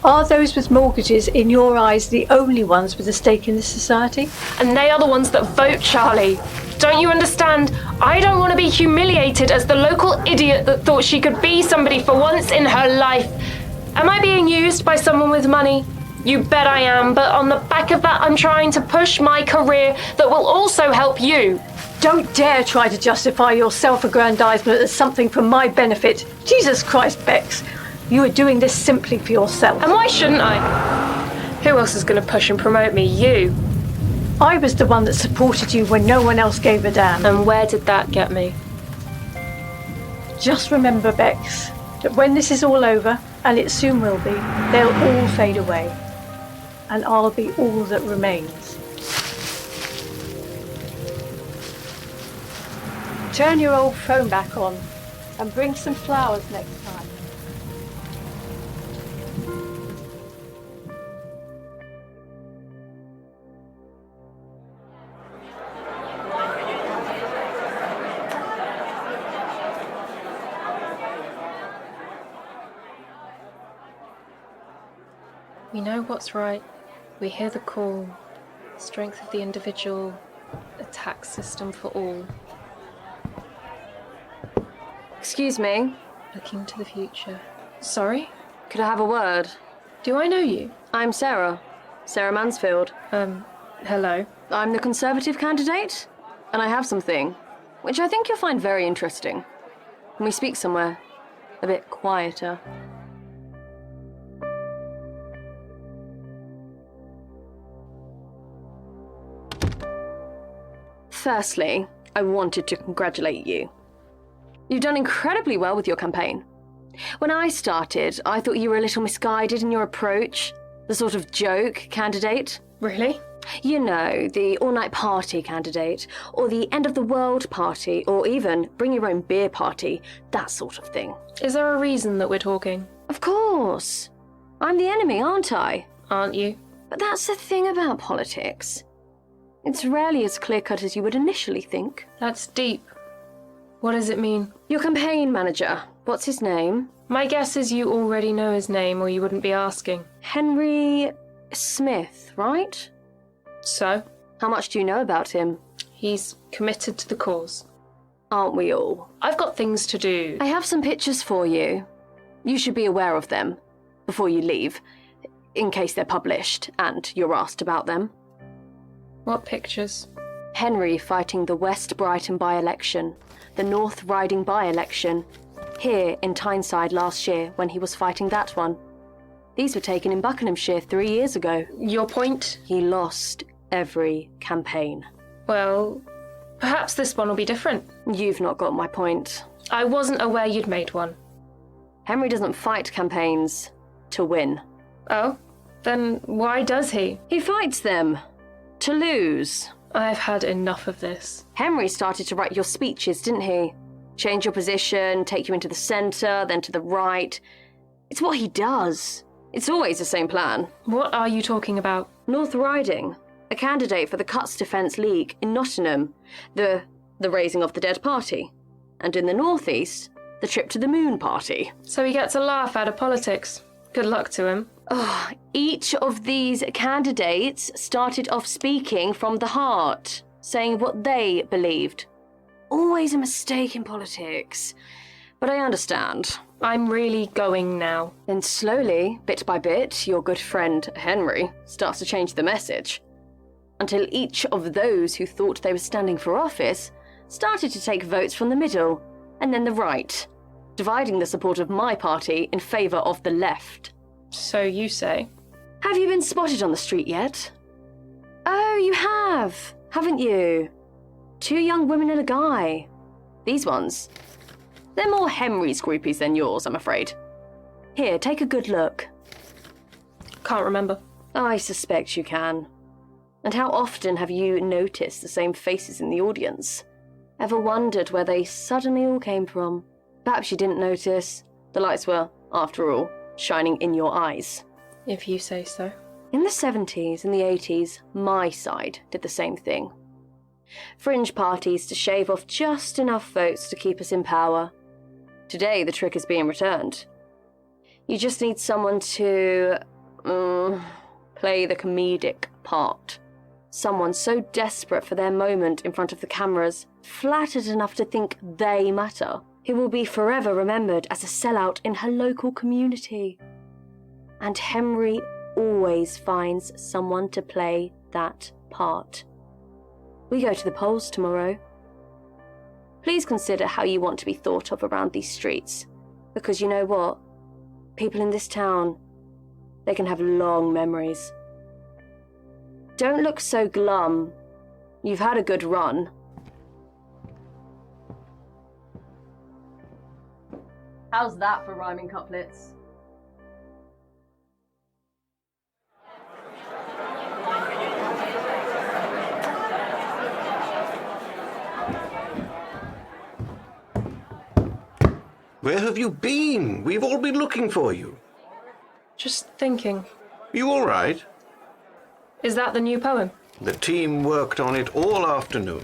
S6: Are those with mortgages, in your eyes, the only ones with a stake in this society?
S4: And they are the ones that vote, Charlie. Don't you understand? I don't want to be humiliated as the local idiot that thought she could be somebody for once in her life. Am I being used by someone with money? You bet I am, but on the back of that, I'm trying to push my career that will also help you.
S6: Don't dare try to justify your self-aggrandizement as something for my benefit. Jesus Christ, Bex. You are doing this simply for yourself.
S4: And why shouldn't I? Who else is going to push and promote me? You.
S6: I was the one that supported you when no one else gave a damn.
S4: And where did that get me?
S6: Just remember, Bex, that when this is all over, and it soon will be, they'll all fade away. And I'll be all that remains. Turn your old phone back on and bring some flowers next time.
S4: We know what's right. We hear the call. Strength of the individual, a tax system for all.
S9: Excuse me.
S4: Looking to the future. Sorry?
S9: Could I have a word?
S4: Do I know you?
S9: I'm Sarah. Sarah Mansfield.
S4: Hello.
S9: I'm the Conservative candidate, and I have something, which I think you'll find very interesting. Can we speak somewhere a bit quieter? Firstly, I wanted to congratulate you. You've done incredibly well with your campaign. When I started, I thought you were a little misguided in your approach, the sort of joke candidate.
S4: Really?
S9: You know, the all-night party candidate, or the end-of-the-world party, or even bring-your-own-beer party, that sort of thing.
S4: Is there a reason that we're talking?
S9: Of course. I'm the enemy, aren't I?
S4: Aren't you?
S9: But that's the thing about politics. It's rarely as clear-cut as you would initially think.
S4: That's deep. What does it mean?
S9: Your campaign manager, what's his name?
S4: My guess is you already know his name or you wouldn't be asking.
S9: Henry Smith, right?
S4: So?
S9: How much do you know about him?
S4: He's committed to the cause.
S9: Aren't we all?
S4: I've got things to do.
S9: I have some pictures for you. You should be aware of them before you leave, in case they're published and you're asked about them.
S4: What pictures?
S9: Henry fighting the West Brighton by-election, the North Riding by-election, here in Tyneside last year when he was fighting that one. These were taken in Buckinghamshire 3 years ago.
S4: Your point?
S9: He lost every campaign.
S4: Well, perhaps this one will be different.
S9: You've not got my point.
S4: I wasn't aware you'd made one.
S9: Henry doesn't fight campaigns to win.
S4: Oh? Then why does he?
S9: He fights them to lose.
S4: I've had enough of this.
S9: Henry started to write your speeches, didn't he? Change your position, take you into the centre, then to the right. It's what he does. It's always the same plan.
S4: What are you talking about?
S9: North Riding, a candidate for the Cuts Defence League in Nottingham, the Raising of the Dead party. And in the northeast, the Trip to the Moon party.
S4: So he gets a laugh out of politics. Good luck to him.
S9: Oh, each of these candidates started off speaking from the heart, saying what they believed. Always a mistake in politics. But I understand.
S4: I'm really going now.
S9: Then slowly, bit by bit, your good friend Henry starts to change the message. Until each of those who thought they were standing for office started to take votes from the middle, and then the right, dividing the support of my party in favour of the left.
S4: So you say.
S9: Have you been spotted on the street yet? Oh, you have, haven't you? 2 young women and a guy. These ones. They're more Henry's groupies than yours, I'm afraid. Here, take a good look.
S4: Can't remember.
S9: I suspect you can. And how often have you noticed the same faces in the audience? Ever wondered where they suddenly all came from? Perhaps you didn't notice. The lights were, after all, shining in your eyes.
S4: If you say so.
S9: In the 70s and the 80s, my side did the same thing. Fringe parties to shave off just enough votes to keep us in power. Today, the trick is being returned. You just need someone to play the comedic part. Someone so desperate for their moment in front of the cameras, flattered enough to think they matter, who will be forever remembered as a sellout in her local community. And Henry always finds someone to play that part. We go to the polls tomorrow. Please consider how you want to be thought of around these streets, because you know what? People in this town, they can have long memories. Don't look so glum. You've had a good run. How's that for rhyming couplets?
S7: Where have you been? We've all been looking for you.
S4: Just thinking.
S7: You all right?
S4: Is that the new poem?
S7: The team worked on it all afternoon.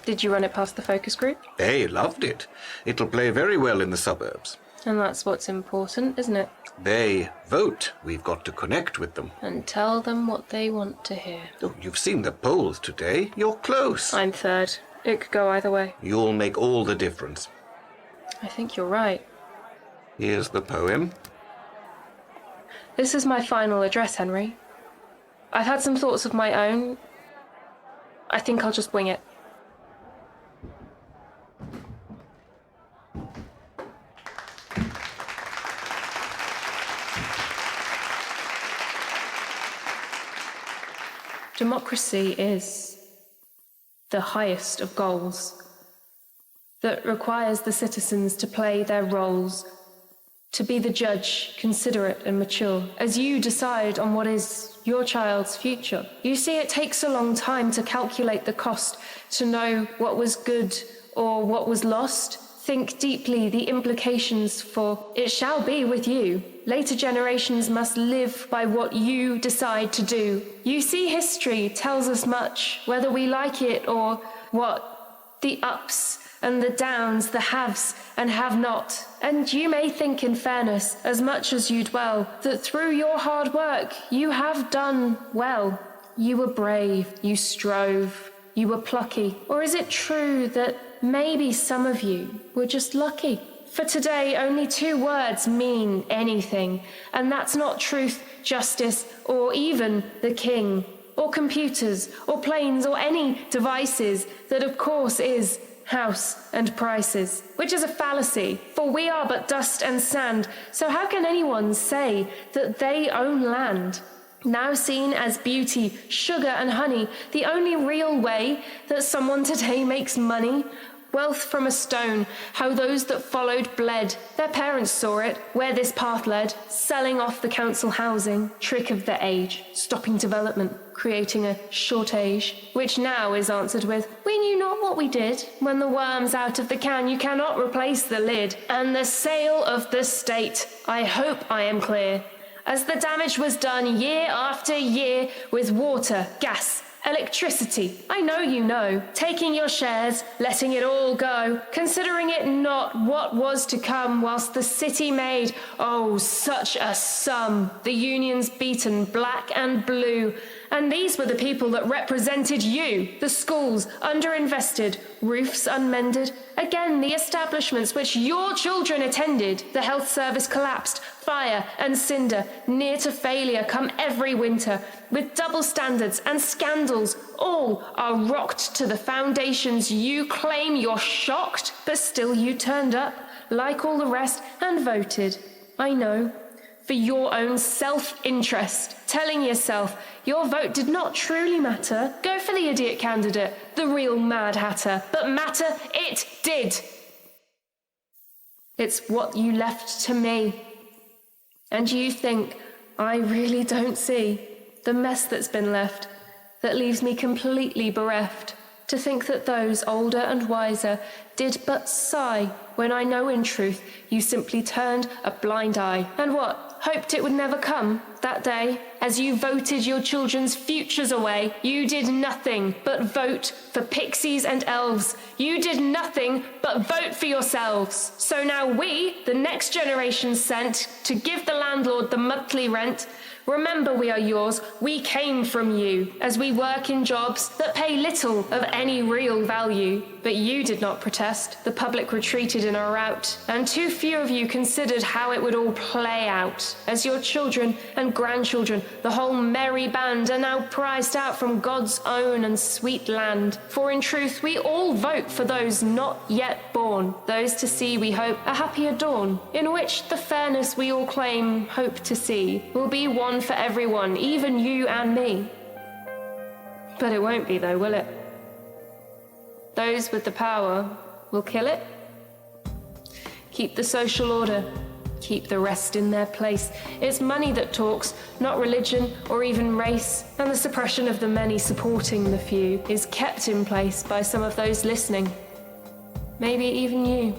S4: Did you run it past the focus group?
S7: They loved it. It'll play very well in the suburbs.
S4: And that's what's important, isn't it?
S7: They vote. We've got to connect with them.
S4: And tell them what they want to hear.
S7: Oh, you've seen the polls today. You're close.
S4: I'm third. It could go either way.
S7: You'll make all the difference.
S4: I think you're right.
S7: Here's the poem.
S4: This is my final address, Henry. I've had some thoughts of my own. I think I'll just wing it. Democracy is the highest of goals, that requires the citizens to play their roles, to be the judge, considerate and mature, as you decide on what is your child's future. You see, it takes a long time to calculate the cost, to know what was good or what was lost. Think deeply the implications, for it shall be with you. Later generations must live by what you decide to do. You see, history tells us much, whether we like it or what, the ups and the downs, the haves and have not. And you may think in fairness, as much as you dwell, that through your hard work you have done well. You were brave, you strove, you were plucky. Or is it true that maybe some of you were just lucky? For today, only 2 words mean anything, and that's not truth, justice, or even the king, or computers, or planes, or any devices. That of course is house and prices, which is a fallacy, for we are but dust and sand. So how can anyone say that they own land? Now seen as beauty, sugar and honey, the only real way that someone today makes money. Wealth from a stone, how those that followed bled. Their parents saw it, where this path led, selling off the council housing, trick of the age, stopping development, creating a shortage, which now is answered with, we knew not what we did. When the worm's out of the can, you cannot replace the lid. And the sale of the state, I hope I am clear, as the damage was done year after year with water, gas, electricity. I know you know, taking your shares, letting it all go, considering it not what was to come, whilst the city made, oh, such a sum, the unions beaten black and blue. And these were the people that represented you, the schools underinvested, roofs unmended, again the establishments which your children attended, the health service collapsed, fire and cinder, near to failure come every winter, with double standards and scandals, all are rocked to the foundations. You claim you're shocked, but still you turned up, like all the rest, and voted, I know, for your own self-interest, telling yourself your vote did not truly matter. Go for the idiot candidate, the real Mad Hatter, but matter it did. It's what you left to me. And you think I really don't see the mess that's been left, that leaves me completely bereft, to think that those older and wiser did but sigh, when I know in truth you simply turned a blind eye. And what, hoped it would never come, that day, as you voted your children's futures away? You did nothing but vote for pixies and elves. You did nothing but vote for yourselves. So now we, the next generation sent to give the landlord the monthly rent, remember we are yours, we came from you, as we work in jobs that pay little of any real value. But you did not protest, the public retreated in a rout, and too few of you considered how it would all play out, as your children and grandchildren, the whole merry band, are now prized out from God's own and sweet land. For in truth we all vote for those not yet born, those to see, we hope, a happier dawn, in which the fairness we all claim hope to see will be one for everyone, even you and me. But it won't be though, will it? Those with the power will kill it. Keep the social order, keep the rest in their place. It's money that talks, not religion or even race, and the suppression of the many supporting the few is kept in place by some of those listening, maybe even you,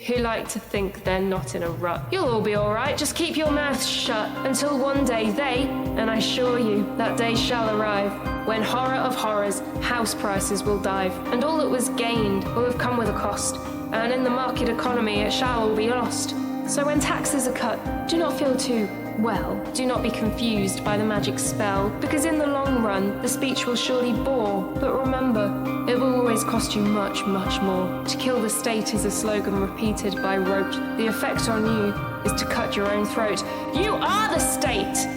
S4: who like to think they're not in a rut. You'll all be all right, just keep your mouths shut until one day they, and I assure you that day shall arrive, when horror of horrors, house prices will dive, and all that was gained will have come with a cost, and in the market economy it shall all be lost. So when taxes are cut, do not feel too, well, do not be confused by the magic spell, because in the long run the speech will surely bore, but remember, it will always cost you much, much more. To kill the state is a slogan repeated by rote. The effect on you is to cut your own throat. You are the state!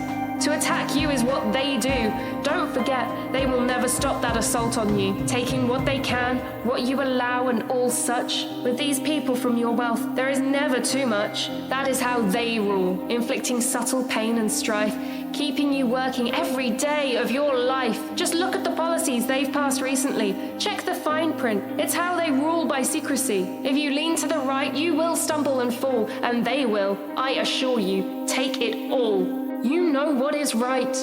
S4: To attack you is what they do. Don't forget, they will never stop that assault on you, taking what they can, what you allow and all such. With these people from your wealth, there is never too much. That is how they rule, inflicting subtle pain and strife, keeping you working every day of your life. Just look at the policies they've passed recently. Check the fine print. It's how they rule by secrecy. If you lean to the right, you will stumble and fall, and they will, I assure you, take it all. You know what is right,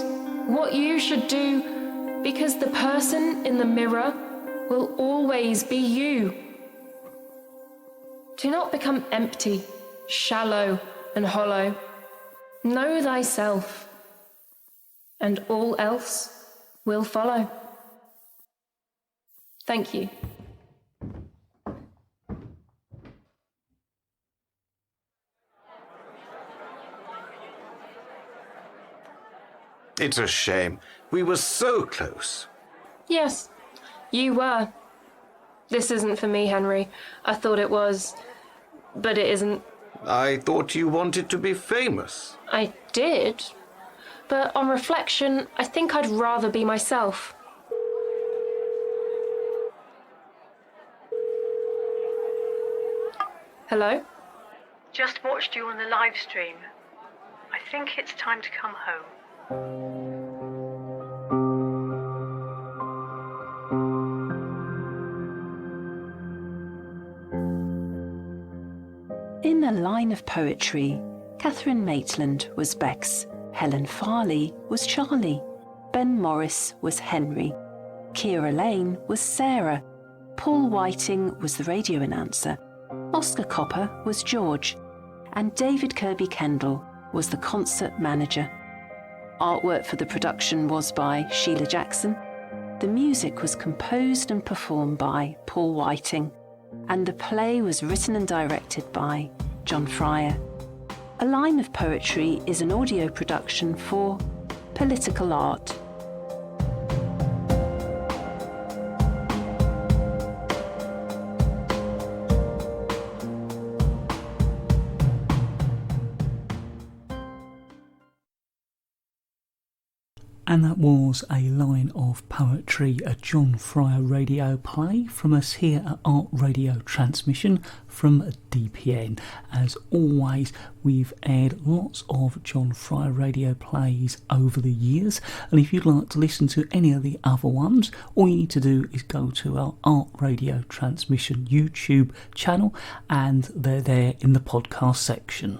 S4: what you should do, because the person in the mirror will always be you. Do not become empty, shallow, and hollow. Know thyself, and all else will follow. Thank you.
S7: It's a shame. We were so close.
S4: Yes, you were. This isn't for me, Henry. I thought it was, but it isn't.
S7: I thought you wanted to be famous.
S4: I did, but on reflection, I think I'd rather be myself. Hello?
S6: Just watched you on the live stream. I think it's time to come home.
S2: In A Line of Poetry, Catherine Maitland was Bex, Helen Farley was Charlie, Ben Morris was Henry, Kira Lane was Sarah, Paul Whiting was the radio announcer, Oscar Copper was George, and David Kirby Kendall was the concert manager. Artwork for the production was by Sheila Jackson. The music was composed and performed by Paul Whiting, and the play was written and directed by John Fryer. A Line of Poetry is an audio production for Political Art.
S1: And that was A Line of Poetry, a John Fryer radio play from us here at Art Radio Transmission from DPN. As always, we've aired lots of John Fryer radio plays over the years, and if you'd like to listen to any of the other ones, all you need to do is go to our Art Radio Transmission YouTube channel, and they're there in the podcast section.